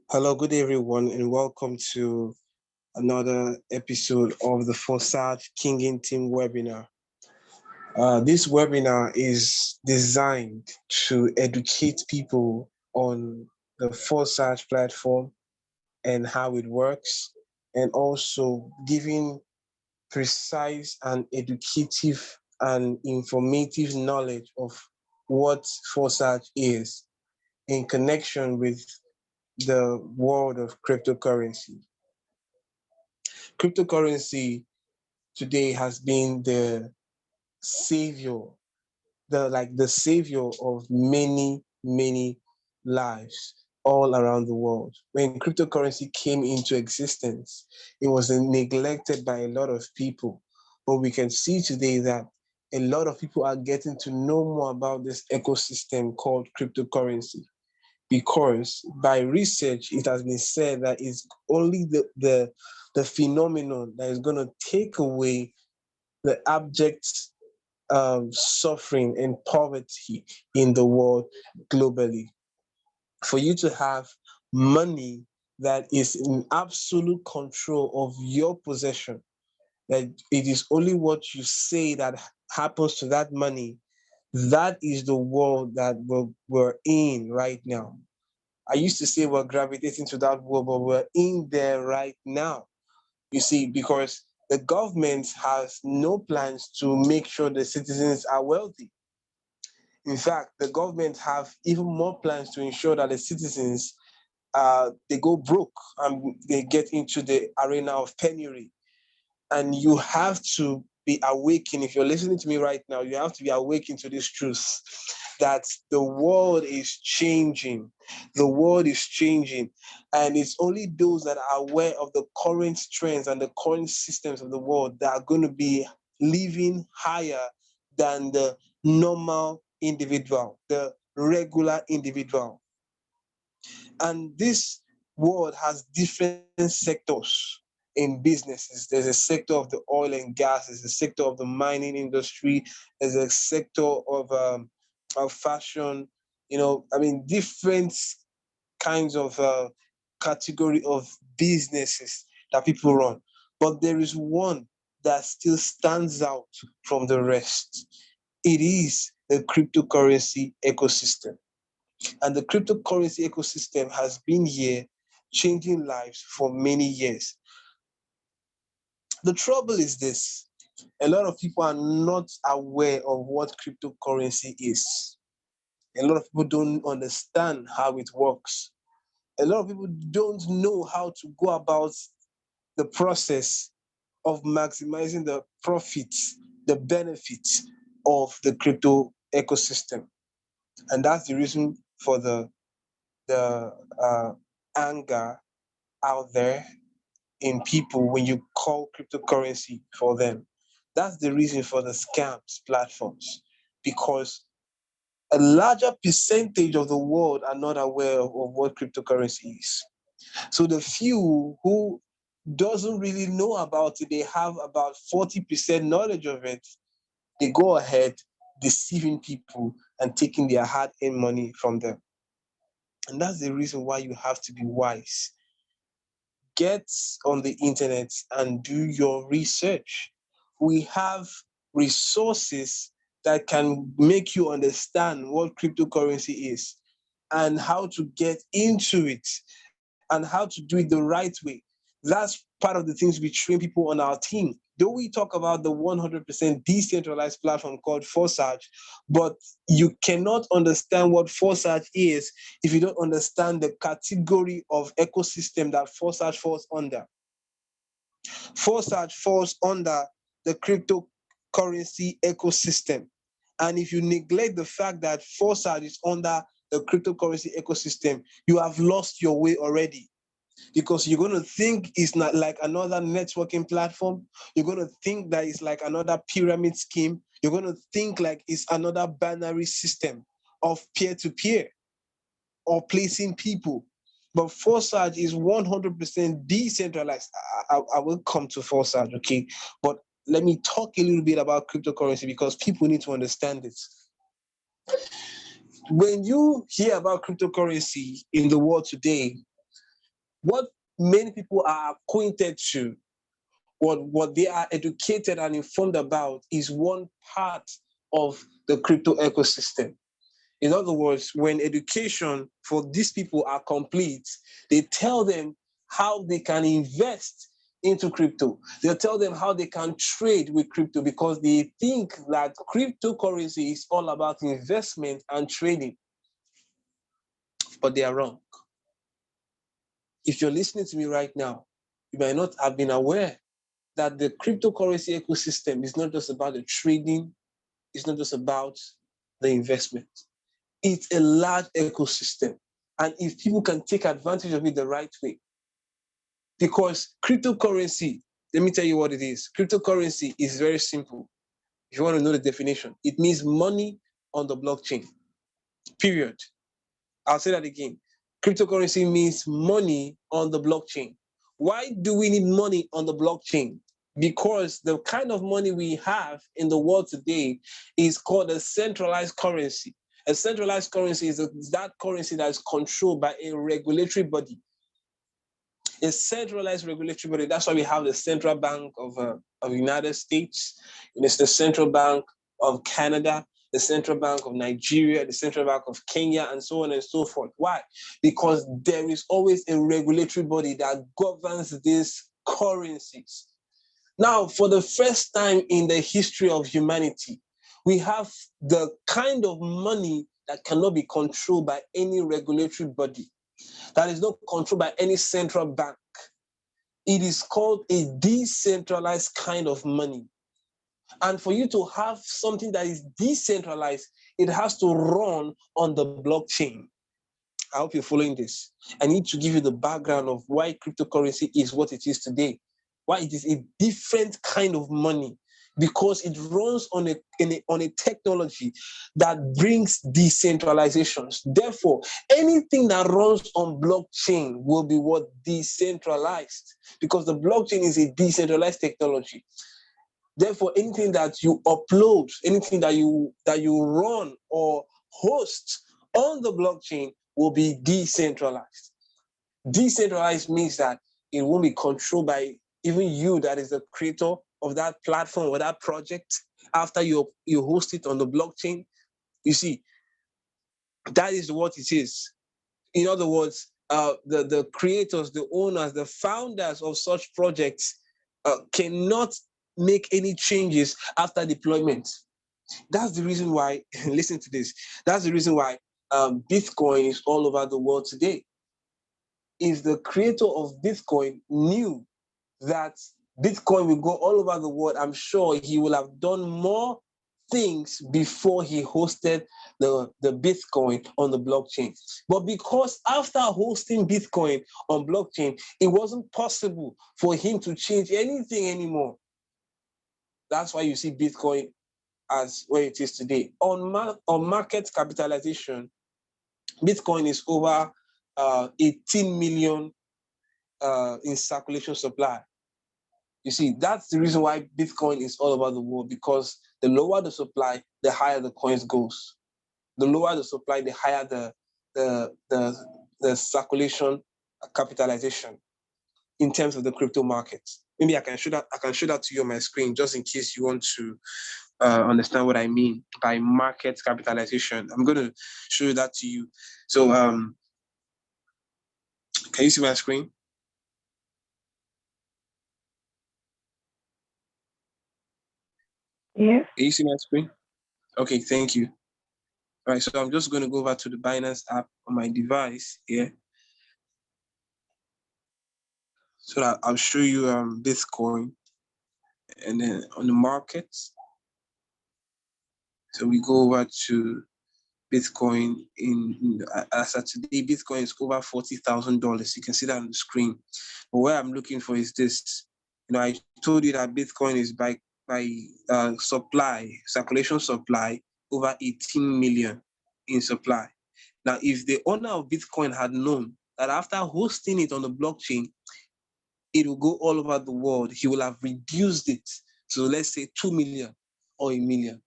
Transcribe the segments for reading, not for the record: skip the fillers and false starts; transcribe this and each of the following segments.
Hello, good day, everyone, and welcome to another episode of the Forsage Kinging Team webinar. This webinar is designed to educate people on the Forsage platform and how it works, and also giving precise and educative and informative knowledge of what Forsage is in connection with the world of cryptocurrency. Cryptocurrency today has been the savior, the savior of many lives all around the world. When cryptocurrency came into existence, it was neglected by a lot of people. But we can see today that a lot of people are getting to know more about this ecosystem called cryptocurrency, because by research it has been said that it's only the phenomenon that is going to take away the abject suffering and poverty in the world globally. For you to have money that is in absolute control of your possession, that it is only what you say that happens to that money, that is the world that we're in right now. I used to say we're gravitating to that world, but we're in there right now. You see, because the government has no plans to make sure the citizens are wealthy. In fact, the government have even more plans to ensure that the citizens they go broke and they get into the arena of penury. And you have to be awakened. If you're listening to me right now, you have to be awakened to this truth that the world is changing. The world is changing. And it's only those that are aware of the current trends and the current systems of the world that are going to be living higher than the normal individual, the regular individual. And this world has different sectors in businesses. There's a sector of the oil and gas, there's a sector of the mining industry, there's a sector of fashion, different kinds of category of businesses that people run. But there is one that still stands out from the rest. It is the cryptocurrency ecosystem. And the cryptocurrency ecosystem has been here changing lives for many years. The trouble is this: a lot of people are not aware of what cryptocurrency is. A lot of people don't understand how it works. A lot of people don't know how to go about the process of maximizing the profits, the benefits of the crypto ecosystem. And that's the reason for the anger out there in people when you call cryptocurrency for them. That's the reason for the scams platforms, because a larger percentage of the world are not aware of what cryptocurrency is. So the few who doesn't really know about it, they have about 40% knowledge of it, they go ahead deceiving people and taking their hard-earned money from them. And that's the reason why you have to be wise. Get on the internet and do your research. We have resources that can make you understand what cryptocurrency is and how to get into it and how to do it the right way. That's part of the things we train people on our team. Though we talk about the 100% decentralized platform called Forsage, but you cannot understand what Forsage is if you don't understand the category of ecosystem that Forsage falls under. Forsage falls under the cryptocurrency ecosystem. And if you neglect the fact that Forsage is under the cryptocurrency ecosystem, you have lost your way already, because you're going to think it's not like another networking platform. You're going to think that it's like another pyramid scheme. You're going to think like it's another binary system of peer-to-peer or placing people. But Forsage is 100% decentralized. I will come to Forsage, okay? But let me talk a little bit about cryptocurrency because people need to understand it. When you hear about cryptocurrency in the world today, what many people are acquainted to, what they are educated and informed about is one part of the crypto ecosystem. In other words, when education for these people are complete, they tell them how they can invest into crypto. They'll tell them how they can trade with crypto because they think that cryptocurrency is all about investment and trading. But they are wrong. If you're listening to me right now, you might not have been aware that the cryptocurrency ecosystem is not just about the trading, it's not just about the investment. It's a large ecosystem. And if people can take advantage of it the right way, because cryptocurrency, let me tell you what it is. Cryptocurrency is very simple. If you want to know the definition, it means money on the blockchain, period. I'll say that again. Cryptocurrency means money on the blockchain. Why do we need money on the blockchain? Because the kind of money we have in the world today is called a centralized currency. A centralized currency is that currency that is controlled by a regulatory body. A centralized regulatory body. That's why we have the Central Bank of the United States. And it's the Central Bank of Canada, the Central Bank of Nigeria, the Central Bank of Kenya, and so on and so forth. Why? Because there is always a regulatory body that governs these currencies. Now, for the first time in the history of humanity, we have the kind of money that cannot be controlled by any regulatory body, that is not controlled by any central bank. It is called a decentralized kind of money. And for you to have something that is decentralized, it has to run on the blockchain. I hope you're following this. I need to give you the background of why cryptocurrency is what it is today, why it is a different kind of money, because it runs on a technology that brings decentralizations. Therefore, anything that runs on blockchain will be what decentralized, because the blockchain is a decentralized technology. Therefore, anything that you upload, anything that you run or host on the blockchain will be decentralized. Decentralized means that it won't be controlled by even you, that is the creator of that platform or that project. After you host it on the blockchain, you see, that is what it is. In other words, the creators, the owners, the founders of such projects cannot make any changes after deployment. That's the reason why, listen to this, that's the reason why Bitcoin is all over the world today. If the creator of Bitcoin knew that Bitcoin will go all over the world, I'm sure he will have done more things before he hosted the Bitcoin on the blockchain. But because after hosting Bitcoin on blockchain, it wasn't possible for him to change anything anymore. That's why you see Bitcoin as where it is today. On market capitalization, Bitcoin is over 18 million in circulation supply. You see, that's the reason why Bitcoin is all over the world, because the lower the supply, the higher the coins goes. The lower the supply, the higher the circulation capitalization in terms of the crypto market. Maybe I can show that to you on my screen, just in case you want to understand what I mean by market capitalization. I'm going to show that to you. So, can you see my screen? Yes. Can you see my screen? Okay, thank you. All right, so I'm just going to go over to the Binance app on my device here, so that I'll show you Bitcoin, and then on the markets. So we go over to Bitcoin. As of today, Bitcoin is over $40,000. You can see that on the screen. But what I'm looking for is this. I told you that Bitcoin is by supply, circulation supply, over 18 million in supply. Now, if the owner of Bitcoin had known that after hosting it on the blockchain, it will go all over the world, he will have reduced it to, let's say, 2 million or a million.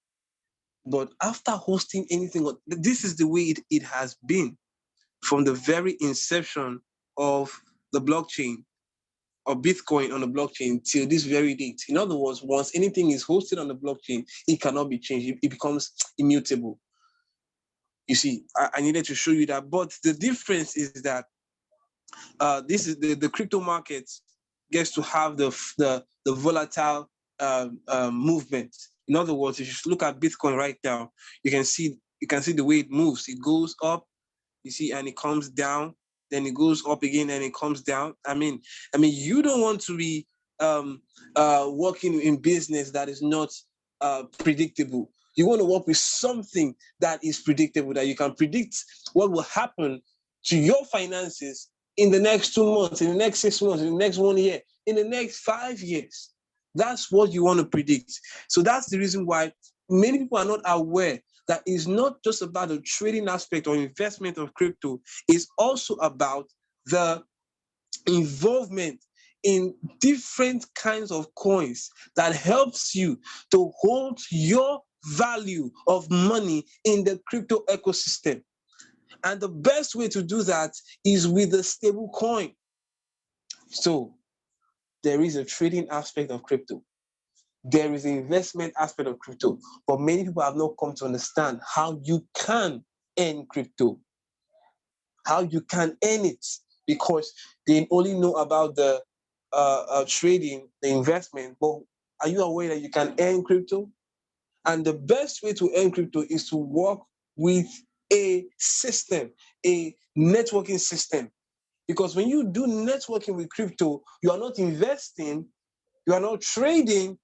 But after hosting anything, this is the way it has been from the very inception of the blockchain or Bitcoin on the blockchain till this very date. In other words, once anything is hosted on the blockchain, it cannot be changed. It becomes immutable. You see, I needed to show you that. But the difference is that this is the crypto market gets to have the volatile movement. In other words, if you look at Bitcoin right now, you can see the way it moves. It goes up, you see, and it comes down. Then it goes up again and it comes down. I mean, you don't want to be working in business that is not predictable. You want to work with something that is predictable, that you can predict what will happen to your finances in the next 2 months, in the next 6 months, in the next 1 year, in the next 5 years. That's what you want to predict. So that's the reason why many people are not aware that it's not just about the trading aspect or investment of crypto. It's also about the involvement in different kinds of coins that helps you to hold your value of money in the crypto ecosystem. And the best way to do that is with a stable coin. So there is a trading aspect of crypto. There is an investment aspect of crypto, but many people have not come to understand how you can earn crypto, how you can earn it, because they only know about the trading, the investment. But are you aware that you can earn crypto? And the best way to earn crypto is to work with a system, a networking system. Because when you do networking with crypto, you are not investing, you are not trading.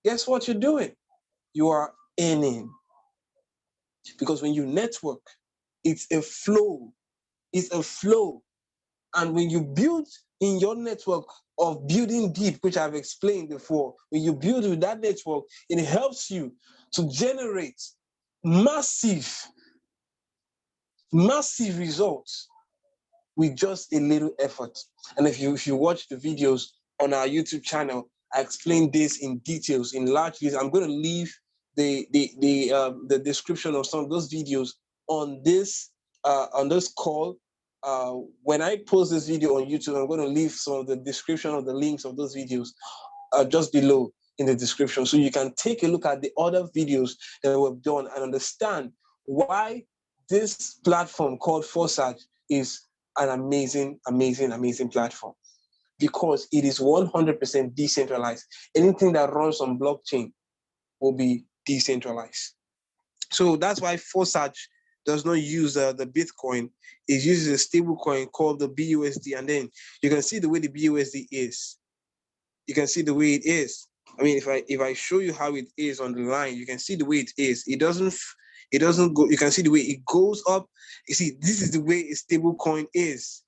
Guess what you're doing? You are earning. Because when you network, it's a flow. It's a flow. And when you build in your network of building deep, which I've explained before, when you build with that network, it helps you to generate massive results with just a little effort. And if you watch the videos on our YouTube channel, I explain this in details, in large details. I'm going to leave the description of some of those videos on this call. When I post this video on YouTube, I'm going to leave some of the description of the links of those videos just below in the description, so you can take a look at the other videos that we've done and understand why this platform called Forsage is an amazing platform, because it is 100% decentralized. Anything that runs on blockchain will be decentralized. So that's why Forsage does not use the Bitcoin. It uses a stable coin called the BUSD, and then you can see the way the BUSD is. You can see the way it is. I mean, if I show you how it is on the line, you can see the way it is. It doesn't go. You can see the way it goes up. You see, this is the way a stable coin is,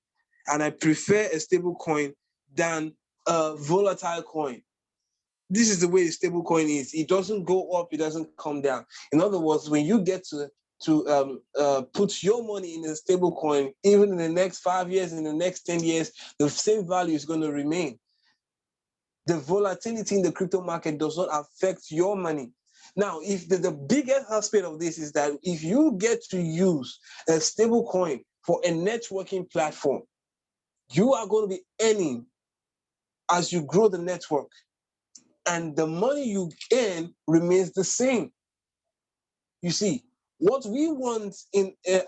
and I prefer a stable coin than a volatile coin. This is the way a stable coin is. It doesn't go up. It doesn't come down. In other words, when you get to put your money in a stable coin, even in the next 5 years, in the next 10 years, the same value is going to remain. The volatility in the crypto market does not affect your money. Now, if the biggest aspect of this is that if you get to use a stable coin for a networking platform, you are going to be earning as you grow the network, and the money you earn remains the same. You see, what we want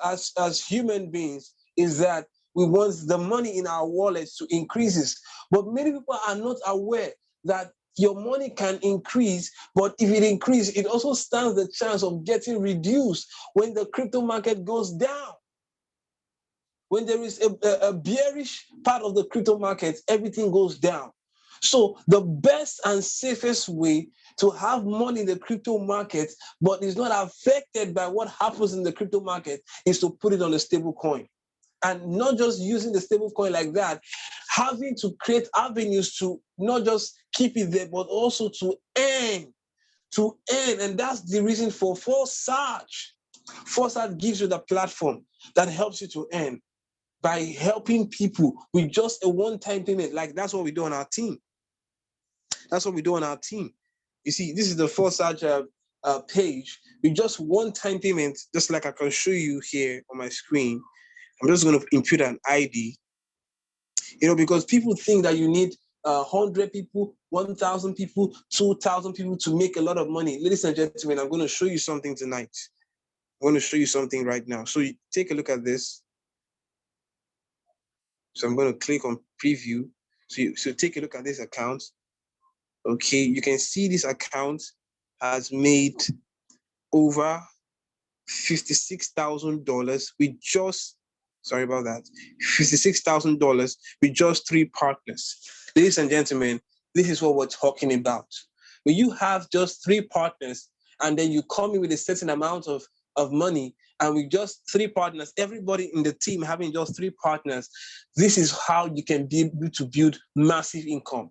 as human beings is that we want the money in our wallets to increase. But many people are not aware that your money can increase, but if it increases, it also stands the chance of getting reduced when the crypto market goes down. When there is a bearish part of the crypto market, everything goes down. So the best and safest way to have money in the crypto market, but is not affected by what happens in the crypto market, is to put it on a stable coin. And not just using the stable coin like that, having to create avenues to not just keep it there, but also to earn. And that's the reason for Forsage. Forsage gives you the platform that helps you to earn by helping people with just a one-time payment. Like that's what we do on our team. That's what we do on our team. You see, this is the Forsage page with just one-time payment, just like I can show you here on my screen. I'm just going to input an ID. Because people think that you need 100 people, 1,000 people, 2,000 people to make a lot of money. Ladies and gentlemen, I'm going to show you something tonight. I'm going to show you something right now. So you take a look at this. So I'm going to click on preview. So take a look at this account. Okay, you can see this account has made over $56,000 with just, sorry about that, $56,000 with just 3 partners. Ladies and gentlemen, this is what we're talking about. When you have just 3 partners and then you come in with a certain amount of money, and with just 3 partners, everybody in the team having just 3 partners, this is how you can be able to build massive income.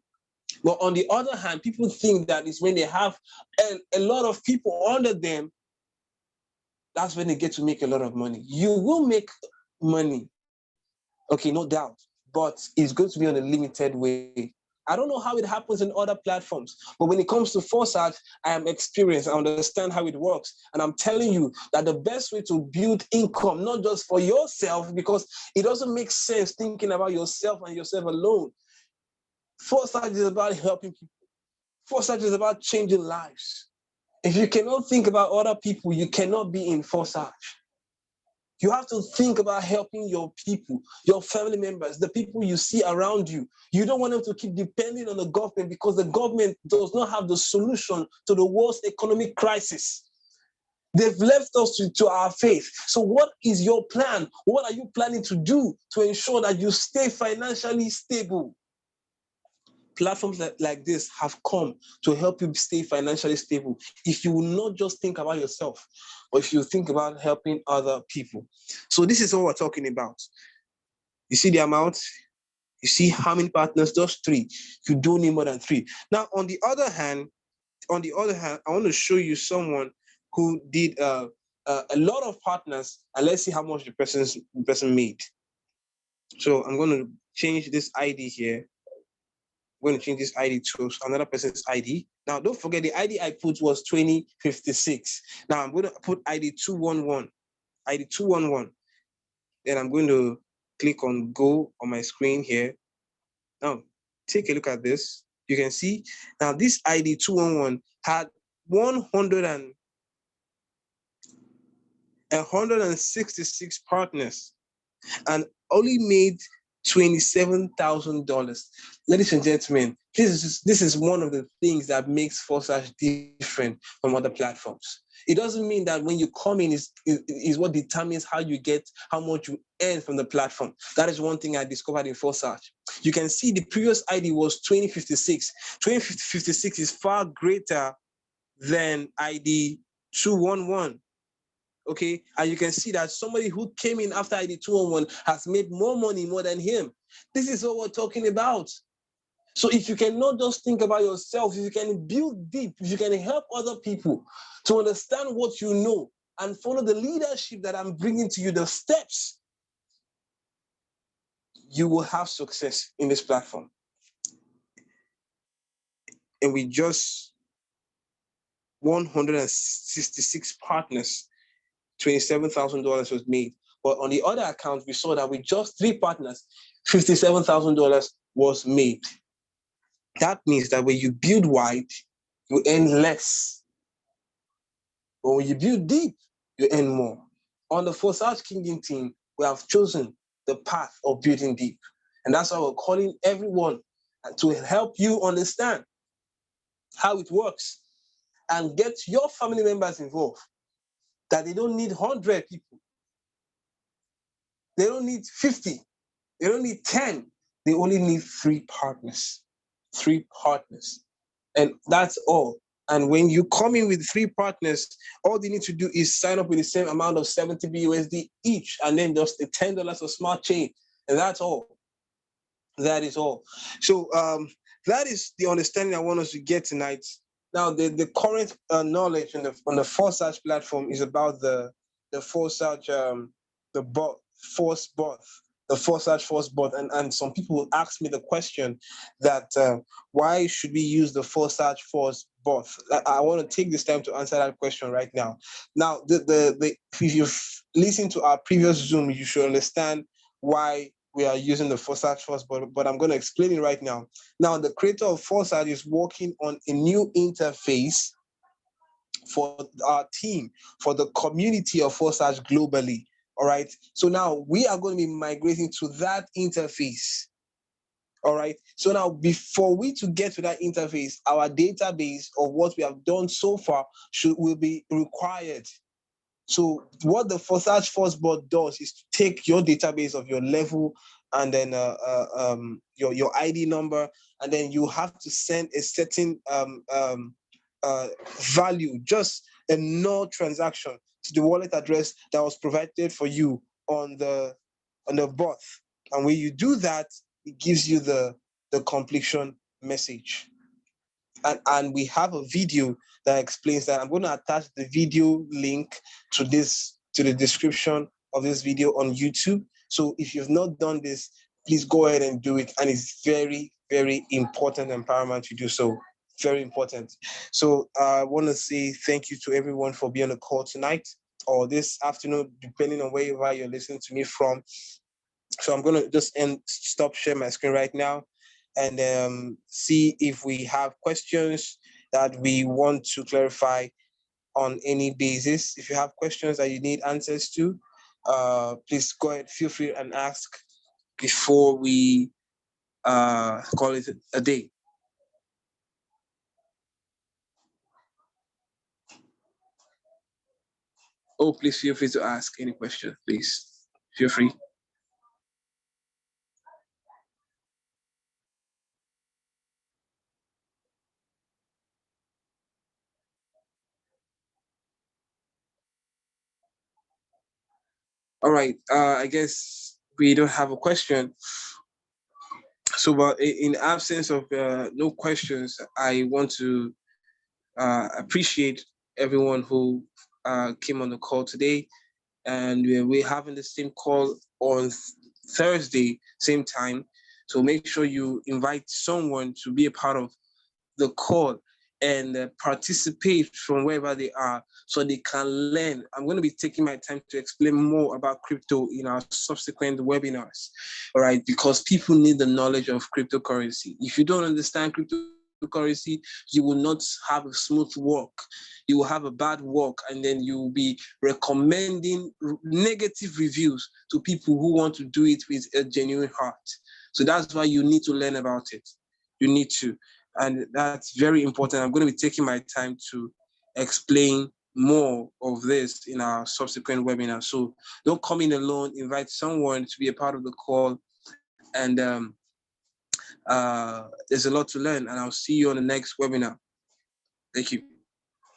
But on the other hand, people think that it's when they have a lot of people under them, that's when they get to make a lot of money. You will make money, okay, no doubt, but it's going to be on a limited way. I don't know how it happens in other platforms, but when it comes to Forsage, I am experienced, I understand how it works, and I'm telling you that the best way to build income, not just for yourself, because it doesn't make sense thinking about yourself and yourself alone. Forsage is about helping people. Forsage is about changing lives. If you cannot think about other people, you cannot be in Forsage. You have to think about helping your people, your family members, the people you see around you. You don't want them to keep depending on the government, because the government does not have the solution to the world's economic crisis. They've left us to our faith. So what is your plan? What are you planning to do to ensure that you stay financially stable? Platforms like this have come to help you stay financially stable. If you will not just think about yourself, or if you think about helping other people. So this is what we're talking about. You see the amount? You see how many partners? Just 3. You don't need more than 3. Now, on the other hand, I want to show you someone who did a lot of partners, and let's see how much the person made. So I'm going to change this ID here. I'm going to change this ID to another person's ID. Now, don't forget the ID I put was 2056. Now, I'm going to put ID 211. ID 211. Then I'm going to click on go on my screen here. Now, take a look at this. You can see now this ID 211 had 166 partners and only made $27,000. Ladies and gentlemen, this is one of the things that makes Forsage different from other platforms. It doesn't mean that when you come in is what determines how much you earn from the platform. That is one thing I discovered in Forsage. You can see the previous ID was 2056. 2056 is far greater than ID 211. Okay, and you can see that somebody who came in after ID 211 has made more money more than him. This is what we're talking about. So if you cannot just think about yourself, if you can build deep, if you can help other people to understand what you know and follow the leadership that I'm bringing to you, the steps, you will have success in this platform. And with just 166 partners, $27,000 was made. But on the other account, we saw that with just 3 partners, $57,000 was made. That means that when you build wide, you earn less. But when you build deep, you earn more. On the Forsage Kinging Team, we have chosen the path of building deep. And that's why we're calling everyone to help you understand how it works and get your family members involved. That they don't need 100 people. They don't need 50. They don't need 10. They only need 3 partners. 3 partners. And that's all. And when you come in with 3 partners, all they need to do is sign up with the same amount of 70 BUSD each, and then just a $10 of smart chain. And that's all. That is all. So that is the understanding I want us to get tonight. Now, the current knowledge on the Forsage platform is about the Forsage, the bot, Force bot, the Forsage Force bot. And some people will ask me the question that why should we use the Forsage Force bot? I want to take this time to answer that question right now. Now, if you've listened to our previous Zoom, you should understand why we are using the Forsage first, but I'm going to explain it right now. Now, the creator of Forsage is working on a new interface for our team, for the community of Forsage globally. All right. So now we are going to be migrating to that interface. All right. So now, before we to get to that interface, our database of what we have done so far will be required. So what the Forsage First board does is to take your database of your level and then your ID number, and then you have to send a certain value, just a null transaction, to the wallet address that was provided for you on the bot. And when you do that, it gives you the completion message. And we have a video that explains that. I'm going to attach the video link to the description of this video on YouTube. So if you've not done this, please go ahead and do it. And it's very, very important and paramount to do so. Very important. So I want to say thank you to everyone for being on the call tonight or this afternoon, depending on wherever you're listening to me from. So I'm going to just stop sharing my screen right now and see if we have questions that we want to clarify on any basis. If you have questions that you need answers to, please go ahead, feel free and ask before we call it a day. Oh, please feel free to ask any question, please. Feel free. All right, I guess we don't have a question. So, but in absence of no questions, I want to appreciate everyone who came on the call today. And we're having the same call on Thursday, same time. So make sure you invite someone to be a part of the call and participate from wherever they are so they can learn. I'm going to be taking my time to explain more about crypto in our subsequent webinars, all right? Because people need the knowledge of cryptocurrency. If you don't understand cryptocurrency, you will not have a smooth walk. You will have a bad walk, and then you will be recommending negative reviews to people who want to do it with a genuine heart. So that's why you need to learn about it. You need to. And that's very important. I'm going to be taking my time to explain more of this in our subsequent webinar. So don't come in alone, invite someone to be a part of the call. And there's a lot to learn. And I'll see you on the next webinar. Thank you.